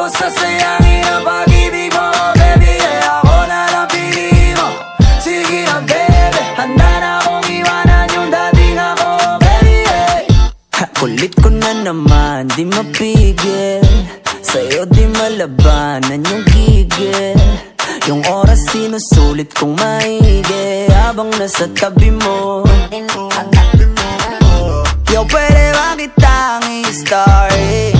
Sasayangin ang pag-ibig mo, baby, yeah. Ako na lang pili mo, sige na, baby. Handa na akong iwanan yung dating ako, baby, yeah. Kulit ko na naman, di mapigil. Sa'yo di malabanan yung gigil. Yung oras sinusulit kong maigi habang nasa tabi mo. Yo, pwede ba kitang i-story?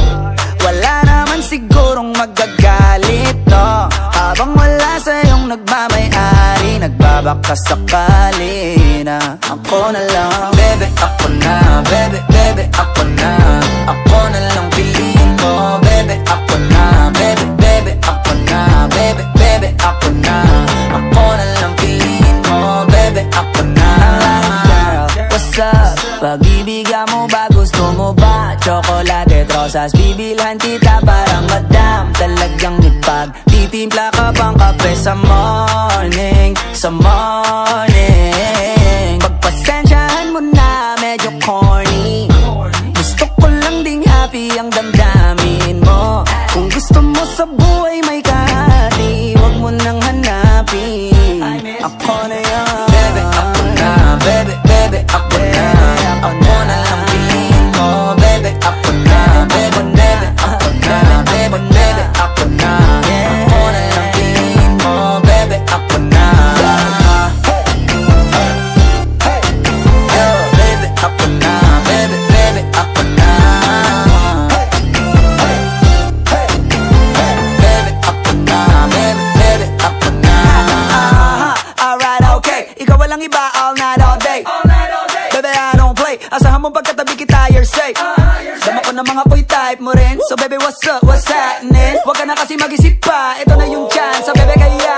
Wala naman sigurong magagalit, no? Habang wala sa'yong nagmamay-ari, nagbabaka sakali na ako na lang. Bebe, ako na, bebe, bebe, ako na. Ako na lang piliin mo, bebe, ako na. Bebe, bebe, ako na, bebe, bebe, ako na. Ako na lang piliin mo, bebe, ako na. What's up? Pag-ibigyan mo ba, gusto mo ba? Chocolate, rosas, bibilhan kita parang madam. Talagang ipag-titimpla ka pang kape sa morning, sa morning. Pagpasensyahan mo na, medyo corny. Gusto ko lang ding happy ang damdamin mo. Kung gusto mo sa buhay may kahati, wag mo nang hanapin. Ako na yan. Bebe, ako na, bebe, bebe, ako na. Ako na lang piliin mo, bebe, ako na. Bebe, bebe, ako na. Bebe, bebe, ako na. Ako na lang piliin mo, bebe, ako na. Yo, bebe, ako na. Bebe, bebe, ako na. Bebe, ako na. Bebe, bebe, ako na. Alright, okay. Ikaw walang iba all night, all day. Bebe, I don't play. Asahan mo pagkatabi kita, you're safe. Dama ko na mga boy type mo rin. So baby, what's up, what's happening? Huwag ka na kasi mag-isip pa. Ito na yung chance, so bebe, kaya